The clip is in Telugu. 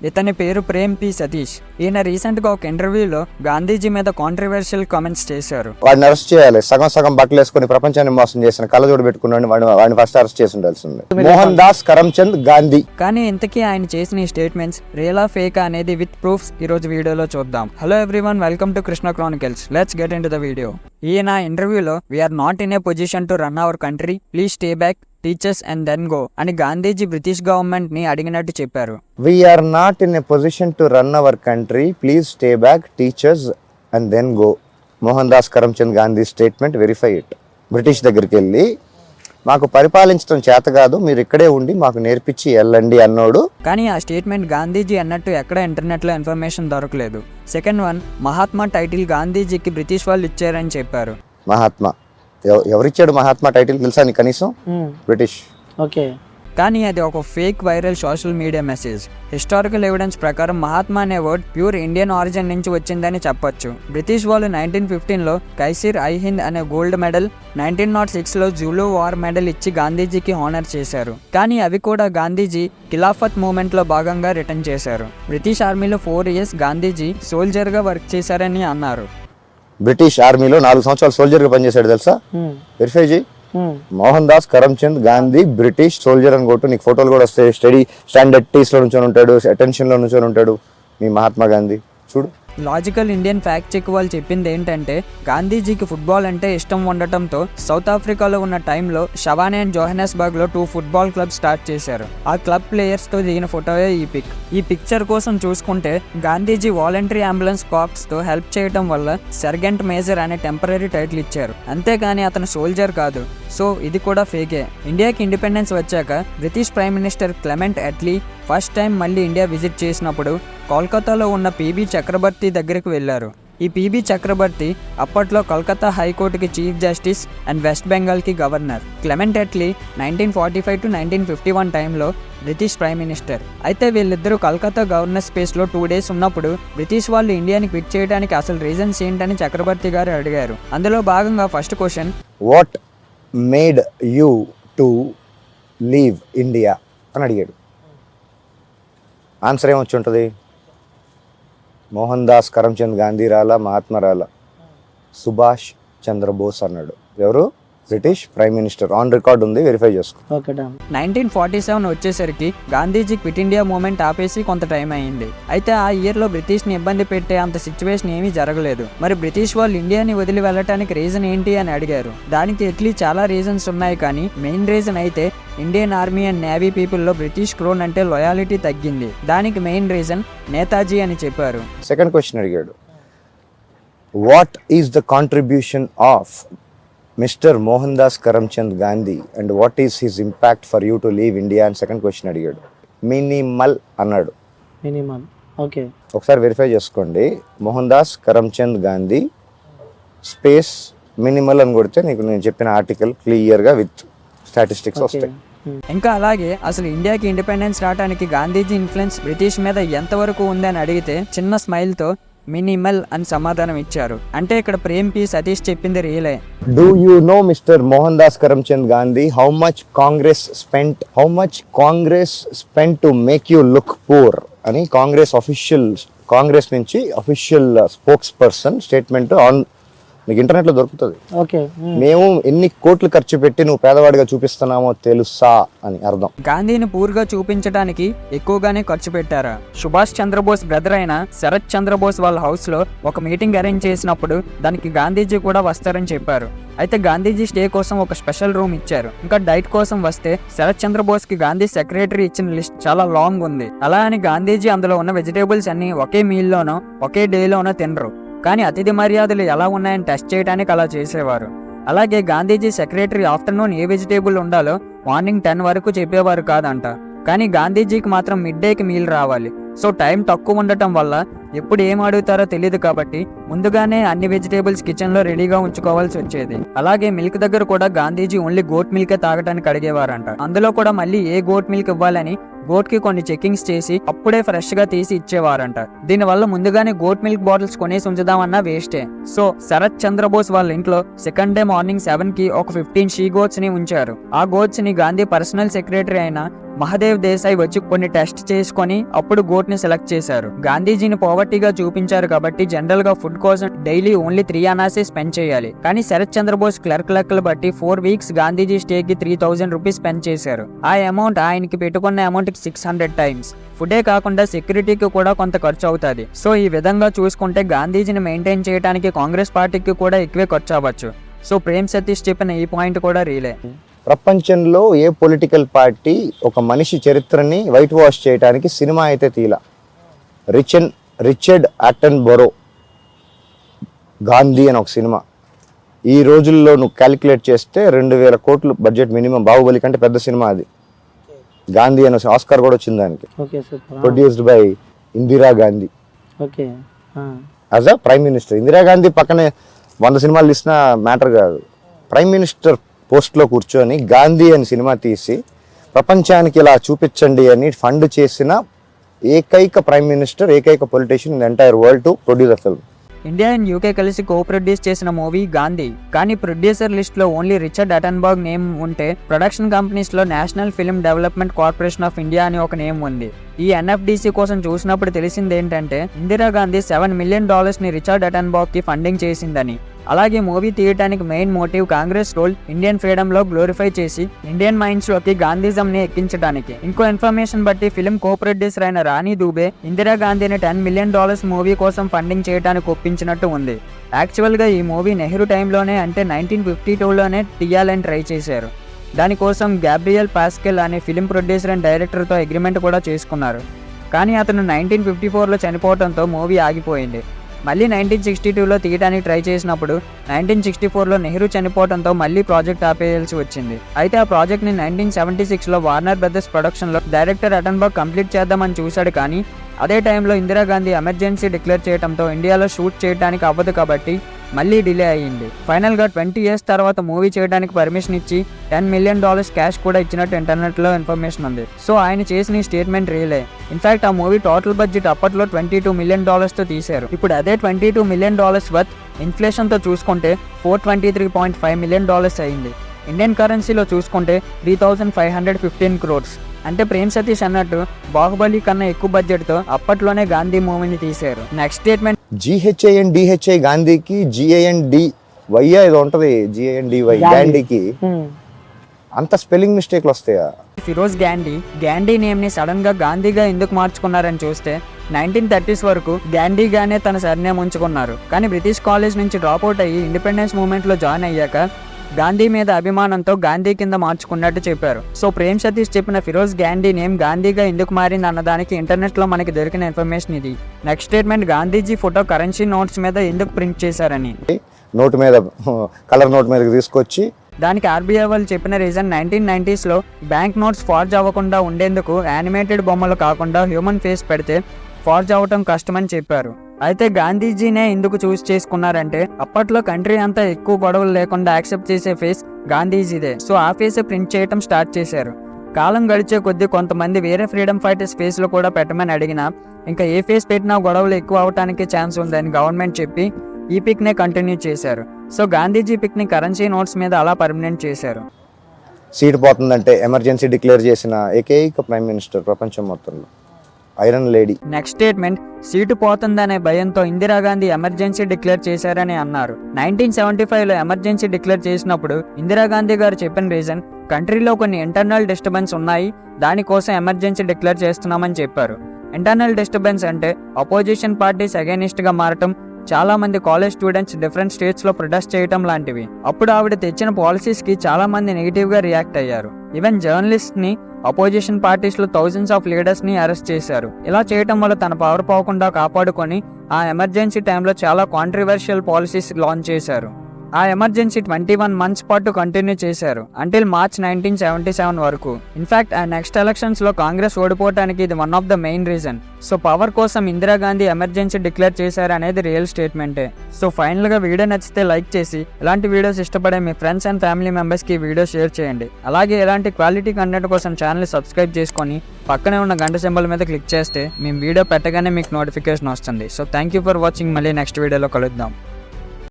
ఇతని పేరు ప్రేమ్ పి సతీష్. ఈయన రీసెంట్ గా ఒక ఇంటర్వ్యూలో గాంధీజీ మీద కాంట్రవర్షియల్ కామెంట్స్ చేశారు. వాడిని అరెస్ట్ చేయాలి. సగం సగం బట్టలు వేసుకుని ప్రపంచాన్ని మోసం చేసిన కళ్ళజోడు పెట్టుకున్నాడు వాడిని ఫస్ట్ అరెస్ట్ చేసి ఉండాల్సింది. మోహన్ దాస్ కరమ్చంద్ గాంధీ. కానీ ఇంతకీ ఆయన చేసిన ఈ స్టేట్మెంట్స్ రియలా ఫేకా అనేది విత్ ప్రూఫ్స్ ఈ రోజు వీడియోలో చూద్దాం. Hello everyone, welcome to Krishna Chronicles. Let's get into the video. ఈయన ఇంటర్వ్యూలో we are not in a position to run our country, please stay back, teachers and then go అని గాంధీజీ బ్రిటిష్ గవర్నమెంట్ ని అడిగినట్టు చెప్పారు. We are not in a position to run our country, please stay back, teachers and then go. Mohan Das Karamchand Gandhi statement, verify it. British దగ్గరికి వెళ్ళి మాకు పరిపాలించడం చేత కాదు, మీరు ఇక్కడే ఉండి మాకు నేర్పించి వెళ్ళండి అన్నోడు. కానీ ఆ స్టేట్మెంట్ గాంధీజీ అన్నట్టు ఎక్కడ ఇంటర్నెట్ లో ఇన్ఫర్మేషన్ దొరకలేదు. సెకండ్ వన్, మహాత్మా టైటిల్ గాంధీజీకి బ్రిటిష్ వాళ్ళు ఇచ్చారని చెప్పారు. మహాత్మా ఎవరిచ్చాడు? మహాత్మా టైటిల్ తెలుసా నీకు కనీసం? బ్రిటిష్. ఓకే. కానీ అది ఒక fake viral social media message. Historical evidence ప్రకారం మహాత్మా అనే వర్డ్ ప్యూర్ ఇండియన్ ఆరిజిన్ నుంచి వచ్చిందని చెప్పొచ్చు. బ్రిటిష్ వాళ్ళు 1915లో కైసిర్ ఐ హింద్ అనే గోల్డ్ మెడల్, 1906లో జూలు వార్ మెడల్ ఇచ్చి గాంధీజీకి హానర్ చేశారు. కానీ అవి కూడా గాంధీజీ ఖిలాఫత్ మూవ్మెంట్ లో భాగంగా రిటర్న్ చేశారు. బ్రిటిష్ ఆర్మీలో 4 years గాంధీజీ సోల్జర్ గా వర్క్ చేశారని అన్నారు. బ్రిటిష్ ఆర్మీలో 4 సంవత్సరాలు సోల్జర్ గా పనిచేశాడు తెలుసా? వెరిఫై చేయి. మోహన్ దాస్ కరమ్చంద్ గాంధీ బ్రిటిష్ సోల్జర్ అని కొట్టు, నీకు ఫోటోలు కూడా వస్తాయి. స్టాండర్డ్ టీస్ లో నుంచొని ఉంటాడు, అటెన్షన్ లో నుంచొని ఉంటాడు మీ మహాత్మా గాంధీ. చూడు. లాజికల్ ఇండియన్ ఫ్యాక్ట్ చెక్ వాళ్ళు చెప్పింది ఏంటంటే, గాంధీజీకి ఫుట్బాల్ అంటే ఇష్టం ఉండటంతో సౌత్ ఆఫ్రికాలో ఉన్న టైంలో షవానే అండ్ జోహెనస్బర్గ్ లో 2 ఫుట్బాల్ క్లబ్ స్టార్ట్ చేశారు. ఆ క్లబ్ ప్లేయర్స్ తో దిగిన ఫోటోయే ఈ పిక్. ఈ పిక్చర్ కోసం చూసుకుంటే గాంధీజీ వాలంటరీ అంబులెన్స్ కార్ప్స్ తో హెల్ప్ చేయడం వల్ల సర్జెంట్ మేజర్ అనే టెంపరీ టైటిల్ ఇచ్చారు. అంతేగాని అతను సోల్జర్ కాదు. సో ఇది కూడా ఫేకే. ఇండియాకి ఇండిపెండెన్స్ వచ్చాక British prime minister Clement Atlee first time మళ్ళీ ఇండియా విజిట్ చేసినప్పుడు కోల్కతాలో ఉన్న పీబీ చక్రబర్తి దగ్గరికి వెళ్లారు. ఈ పీబీ చక్రబర్తి అప్పట్లో కలకత్తా హైకోర్టుకి చీఫ్ జస్టిస్ అండ్ వెస్ట్ బెంగాల్కి గవర్నర్. క్లెమెంట్ అట్లీ 1945 to 1951 టైంలో బ్రిటిష్ ప్రైమ్ మినిస్టర్. అయితే వీళ్ళిద్దరూ కలకత్తా గవర్నర్ స్పేస్లో 2 days ఉన్నప్పుడు బ్రిటిష్ వాళ్ళు ఇండియాని క్విట్ చేయడానికి అసలు రీజన్స్ ఏంటని చక్రబర్తి గారు అడిగారు. అందులో భాగంగా first question, what made you to leave India అని అడిగాడు. ఆన్సర్ ఏమొచ్చి ఉంటుంది? మోహన్ దాస్ కరమ్చంద్ గాంధీ రాలా, మహాత్మా రాలా, సుభాష్ చంద్రబోస్ అన్నాడు. ఎవరు? British prime minister. On record ఉంది, వెరిఫై చేసుకో. 1947 వచ్చేసరికి గాంధీజీ క్విట్ ఇండియా మూవ్మెంట్ ఆపేసి కొంత టైం అయింది. అయితే ఆ ఇయర్లో బ్రిటిష్ని ఇబ్బంది పెట్టే అంత సిచ్యువేషన్ ఏమీ జరగలేదు. మరి బ్రిటిష్ వాళ్ళు ఇండియాని వదిలి వెళ్ళటానికి రీజన్ ఏంటి అని అడిగారు. దానికి ఎట్లీ చాలా రీజన్స్ ఉన్నాయి, కానీ మెయిన్ రీజన్ అయితే ఇండియన్ ఆర్మీ అండ్ నేవీ పీపుల్లో బ్రిటిష్ క్రౌన్ అంటే లాయాలిటీ తగ్గింది. దానికి మెయిన్ రీజన్ నేతాజీ అని చెప్పారు. సెకండ్ క్వశ్చన్ అడిగాడు, what is the contribution of mister Mohan Das Karamchand Gandhi and what is his impact for you to leave India అని సెకండ్ క్వశ్చన్ అడిగాడు. మినిమల్ అన్నాడు. మినిమల్. ఓకే. ఒకసారి వెరిఫై చేసుకోండి. మోహన్ దాస్ కరమ్చంద్ గాంధీ స్పేస్ మినిమల్ అని కొడితే నీకు నేను చెప్పిన ఆర్టికల్ క్లియర్గా విత్ స్టాటిస్టిక్స్ వస్తాయి. ఇంకా అలాగే అసలు ఇండియాకి ఇండిపెండెన్స్ రావడానికి గాంధీజీ ఇన్ఫ్లుయెన్స్ బ్రిటిష్ మీద ఎంతవరకు ఉందని అడిగితే చిన్న స్మైల్తో మినిమల్ అని సమాధానం ఇచ్చారు. అంటే ఇక్కడ ప్రేమ్ పి సతీష్ చెప్పింది రియలే. Do you know mister Mohan Das Karamchand Gandhi how much Congress spent to make you look poor అని కాంగ్రెస్ నుంచి official spokesperson statement on నీకు ఇంటర్నెట్ లో దొరుకుతుంది. మేము ఎన్ని కోట్లు ఖర్చు పెట్టి నువ్వు పేదవాడిగా చూపిస్తున్నామో తెలుసా అని అర్థం. గాంధీని పూర్గా చూపించడానికి ఎక్కువగానే ఖర్చు పెట్టారా? సుభాష్ చంద్రబోస్ బ్రదర్ అయిన శరత్ చంద్రబోస్ వాళ్ళ హౌస్ లో ఒక మీటింగ్ అరేంజ్ చేసినప్పుడు దానికి గాంధీజీ కూడా వస్తారని చెప్పారు. అయితే గాంధీజీ స్టే కోసం ఒక స్పెషల్ రూమ్ ఇచ్చారు. ఇంకా డైట్ కోసం వస్తే శరత్ చంద్రబోస్ కి గాంధీ సెక్రటరీ ఇచ్చిన లిస్ట్ చాలా లాంగ్ ఉంది. అలా అని గాంధీజీ అందులో ఉన్న వెజిటేబుల్స్ అన్ని ఒకే మీల్ లోనో ఒకే డేలోనో తినరు. కానీ అతిథి మర్యాదలు ఎలా ఉన్నాయని టెస్ట్ చేయడానికి అలా చేసేవారు. అలాగే గాంధీజీ సెక్రటరీ ఆఫ్టర్నూన్ ఏ వెజిటేబుల్ ఉండాలో మార్నింగ్ 10 వరకు చెప్పేవారు కాదంట. కానీ గాంధీజీకి మాత్రం మిడ్ డేకి మీల్ రావాలి. సో టైం తక్కువ ఉండటం వల్ల ఎప్పుడు ఏం అడుగుతారో తెలియదు కాబట్టి ముందుగానే అన్ని వెజిటేబుల్స్ కిచెన్ లో రెడీగా ఉంచుకోవాల్సి వచ్చేది. అలాగే మిల్క్ దగ్గర కూడా గాంధీజీ ఓన్లీ గోట్ మిల్కే తాగడానికి అడిగేవారంట. అందులో కూడా మళ్ళీ ఏ గోట్ మిల్క్ ఇవ్వాలని గోట్ కి కొన్ని చెకింగ్స్ చేసి అప్పుడే ఫ్రెష్ గా తీసి ఇచ్చేవారంట. దీనివల్ల ముందుగానే గోట్ మిల్క్ బాటిల్స్ కొనేసి ఉంచుదామన్నా వేస్టే. సో శరత్ చంద్రబోస్ వాళ్ళ ఇంట్లో సెకండ్ డే మార్నింగ్ 7 కి ఒక 15 షీ గోట్స్ ని ఉంచారు. ఆ గోట్స్ ని గాంధీ పర్సనల్ సెక్రటరీ అయిన మహదేవ్ దేశాయ్ వచ్చి కొన్ని టెస్ట్ చేసుకొని అప్పుడు గోట్ ని సెలెక్ట్ చేశారు. గాంధీజీని పోవర్టీగా చూపించారు కాబట్టి జనరల్ గా ఫుడ్ కోసం డైలీ ఓన్లీ 3 అనాసే స్పెండ్ చేయాలి. కానీ శరత్ చంద్రబోస్ క్లర్క్ లెక్కలు బట్టి 4 వీక్స్ గాంధీజీ స్టేకి 3000 రూపీస్ స్పెండ్ చేశారు. ఆ అమౌంట్ ఆయనకి పెట్టుకున్న అమౌంట్ కి 600 టైమ్స్. ఫుడే కాకుండా సెక్యూరిటీకి కూడా కొంత ఖర్చు అవుతుంది. సో ఈ విధంగా చూసుకుంటే గాంధీజీని మెయింటైన్ చేయడానికి కాంగ్రెస్ పార్టీకి కూడా ఎక్కువే ఖర్చు అవ్వచ్చు. సో ప్రేమ్ సతీష్ చెప్పిన ఈ పాయింట్ కూడా రీలే. ప్రపంచంలో ఏ పొలిటికల్ పార్టీ ఒక మనిషి చరిత్రని వైట్ వాష్ చేయడానికి సినిమా అయితే తీల. రిచర్డ్ అటెన్బరో గాంధీ అని ఒక సినిమా ఈ రోజుల్లో నువ్వు క్యాలిక్యులేట్ చేస్తే 2000 కోట్లు బడ్జెట్ మినిమం. బాహుబలి కంటే పెద్ద సినిమా అది. గాంధీ అని ఆస్కార్ కూడా వచ్చింది దానికి. Produced by Indira Gandhi as a prime minister. Indira Gandhi పక్కనే 100 సినిమాలు తీసిన మ్యాటర్ కాదు. ప్రైమ్ మినిస్టర్ పోస్ట్లో కూర్చొని గాంధీ అని సినిమా తీసి ప్రపంచానికి ఇలా చూపించండి అని ఫండ్ చేసిన ఏకైక ప్రైమ్ మినిస్టర్, ఏకైక politician in the entire world to produce a film. India and UK కలిసి కో ప్రొడ్యూస్ చేసిన మూవీ గాంధీ. కానీ ప్రొడ్యూసర్ లిస్ట్ లో ఓన్లీ రిచర్డ్ అటెన్బర్గ్ నేమ్ ఉంటే ప్రొడక్షన్ కంపెనీస్ లో national film development corporation of India అని ఒక నేమ్ ఉంది. ఈ NFDC కోసం చూసినప్పుడు తెలిసింది ఏంటంటే ఇందిరా గాంధీ $7 మిలియన్ ని రిచర్డ్ అటెన్బర్గ్ కి ఫండింగ్ చేసిందని. అలాగే మూవీ తీయడానికి main motive Congress role Indian freedom లో గ్లోరిఫై చేసి ఇండియన్ మైండ్స్ లోకి గాంధీజం ని ఎక్కించడానికి. ఇంకో ఇన్ఫర్మేషన్ బట్టి ఫిల్మ్ కో ప్రొడ్యూసర్ అయిన రాణి దూబే ఇందిరా గాంధీని $10 మిలియన్ మూవీ కోసం ఫండింగ్ చేయడానికి ఒప్పించినట్టు ఉంది. యాక్చువల్ గా ఈ మూవీ నెహ్రూ టైంలోనే అంటే 1952లోనే తీయాలని ట్రై చేశారు. దానికోసం గ్యాబ్రియల్ పాస్కెల్ అనే ఫిలిం ప్రొడ్యూసర్ అండ్ డైరెక్టర్తో అగ్రిమెంట్ కూడా చేసుకున్నారు. కానీ అతను 1954లో చనిపోవడంతో మూవీ ఆగిపోయింది. మళ్ళీ 1962లో తీయడానికి ట్రై చేసినప్పుడు 1964లో నెహ్రూ చనిపోవడంతో మళ్ళీ ప్రాజెక్ట్ ఆపేయాల్సి వచ్చింది. అయితే ఆ ప్రాజెక్ట్ని 1976లో వార్నర్ బ్రదర్స్ ప్రొడక్షన్లో డైరెక్టర్ అటెన్బర్గ్ కంప్లీట్ చేద్దామని చూశాడు. కానీ అదే టైంలో ఇందిరాగాంధీ ఎమర్జెన్సీ డిక్లేర్ చేయడంతో ఇండియాలో షూట్ చేయడానికి అవ్వదు కాబట్టి మళ్ళీ డిలే అయ్యింది. ఫైనల్గా 20 years తర్వాత మూవీ చేయడానికి పర్మిషన్ ఇచ్చి $10 మిలియన్ క్యాష్ కూడా ఇచ్చినట్టు ఇంటర్నెట్లో ఇన్ఫర్మేషన్ ఉంది. సో ఆయన చేసిన ఈ స్టేట్మెంట్ రియలే. ఇన్ఫాక్ట్ ఆ మూవీ టోటల్ బడ్జెట్ అప్పట్లో $22 మిలియన్ తో తీశారు. ఇప్పుడు అదే $22 మిలియన్ వర్త్ ఇన్ఫ్లేషన్తో చూసుకుంటే $423.5 మిలియన్ అయింది. ఇండియన్ కరెన్సీలో చూసుకుంటే 3515 crores. అంటే ప్రేమ్ సతీష్ అన్నట్టు బాహుబలి కన్నా ఎక్కువ బడ్జెట్తో అప్పట్లోనే గాంధీ మూవీని తీశారు. నెక్స్ట్ స్టేట్మెంట్ GHANDHI గాంధీకి GANDY ఏదో ఉంటది. GANDY గాంధీకి అంత స్పెల్లింగ్ మిస్టేక్లు వస్తాయా? ఫిరోజ్ గాంధీ నేమ్ ని సడన్ గా గాంధీగా ఎందుకు మార్చుకున్నారని చూస్తే 1930s వరకు గాంధీగానే తన సర్నేమ్ ఉంచుకున్నారు. కానీ బ్రిటిష్ కాలేజ్ నుంచి డ్రాప్ అవుట్ అయ్యి ఇండిపెండెన్స్ మూవ్మెంట్ లో జాయిన్ అయ్యాక గాంధీ మీద అభిమానంతో గాంధీ కింద మార్చుకున్నట్టు చెప్పారు. సో ప్రేమ్ సతీష్ చెప్పిన ఫిరోజ్ గాంధీ నేమ్ గాంధీగా ఎందుకు మారింది అన్నదానికి ఇంటర్నెట్ లో మనకి దొరికిన ఇన్ఫర్మేషన్ ఇది. Next statement Gandhiji photo currency notes మీద ఎందుకు ప్రింట్ చేశారని. నోట్ మీద కలర్ నోట్ మీద తీసుకొచ్చి దానికి RBI వాళ్ళు చెప్పిన రీజన్ 1990sలో బ్యాంక్ నోట్స్ ఫార్జ్ అవ్వకుండా ఉండేందుకు యానిమేటెడ్ బొమ్మలు కాకుండా హ్యూమన్ ఫేస్ పెడితే ఫార్జ్ అవ్వటం కష్టమని చెప్పారు. అయితే గాంధీజీనే ఎందుకు చూస్ చేసుకున్నారంటే అప్పట్లో కంట్రీ అంతా ఎక్కువ గొడవలు లేకుండా యాక్సెప్ట్ చేసే ఫేస్ గాంధీజీదే. సో ఆ ఫేస్ ప్రింట్ చేయటం స్టార్ట్ చేశారు. కాలం గడిచే కొద్దీ కొంతమంది వేరే ఫ్రీడమ్ ఫైటర్స్ ఫేస్ లో కూడా పెట్టమని అడిగినా ఇంకా ఏ ఫేస్ పెట్టినా గొడవలు ఎక్కువ అవడానికి ఛాన్స్ ఉందని గవర్నమెంట్ చెప్పి ఈ పిక్ నే కంటిన్యూ చేశారు. సో గాంధీజీ పిక్ ని కరెన్సీ నోట్స్ మీద అలా పర్మనెంట్ చేశారు. సీట్ పోతుందంటే ఎమర్జెన్సీ డిక్లేర్ చేసిన ఏకైక ప్రైమ్ మినిస్టర్ ప్రపంచం మొత్తంలో, iron lady. Next statement seat పోతుందనే భయంతో ఇందిరాగాంధీ ఎమర్జెన్సీ డిక్లేర్ చేశారని అన్నారు. 1975లో ఎమర్జెన్సీ డిక్లేర్ చేసినప్పుడు ఇందిరాగాంధీ గారు చెప్పిన రీజన్ కంట్రీలో కొన్ని ఇంటర్నల్ డిస్టర్బెన్స్ ఉన్నాయి, దానికోసం ఎమర్జెన్సీ డిక్లేర్ చేస్తున్నామని చెప్పారు. ఇంటర్నల్ డిస్టర్బెన్స్ అంటే అపోజిషన్ పార్టీస్ అగైనిస్ట్ గా మారటం, చాలా మంది కాలేజ్ స్టూడెంట్స్ డిఫరెంట్ స్టేట్స్ లో ప్రొటెస్ట్ చేయటం లాంటివి. అప్పుడు ఆవిడ తెచ్చిన పాలసీస్ కి చాలా మంది నెగిటివ్ గా రియాక్ట్ అయ్యారు. ఈవెన్ జర్నలిస్ట్ ని, అపోజిషన్ పార్టీస్ లో థౌజండ్స్ ఆఫ్ లీడర్స్ ని అరెస్ట్ చేశారు. ఇలా చేయటం వల్ల తన పవర్ పోకుండా కాపాడుకొని ఆ ఎమర్జెన్సీ టైంలో చాలా కాంట్రవర్షియల్ పాలసీస్ లాంచ్ చేశారు. ఆ ఎమర్జెన్సీ 21 మంత్స్ పాటు కంటిన్యూ చేశారు అంటిల్ మార్చ్ 1977 వరకు. ఇన్ఫాక్ట్ ఆ నెక్స్ట్ ఎలక్షన్స్ లో కాంగ్రెస్ ఓడిపోవడానికి ఇది one of the main reason. So power కోసం ఇందిరాగాంధీ ఎమర్జెన్సీ డిక్లేర్ చేశారు అనేది రియల్ స్టేట్మెంటే. సో ఫైనల్ గా వీడియో నచ్చితే లైక్ చేసి ఇలాంటి వీడియోస్ ఇష్టపడే మీ ఫ్రెండ్స్ అండ్ ఫ్యామిలీ మెంబర్స్ కి వీడియో షేర్ చేయండి. అలాగే ఇలాంటి క్వాలిటీ కంటెంట్ కోసం ఛానల్ సబ్స్క్రైబ్ చేసుకొని పక్కనే ఉన్న గంట సింబల్ మీద క్లిక్ చేస్తే మేము వీడియో పెట్టగానే మీకు నోటిఫికేషన్ వస్తుంది. So thank you for watching. మళ్ళీ నెక్స్ట్ వీడియోలో కలుద్దాం.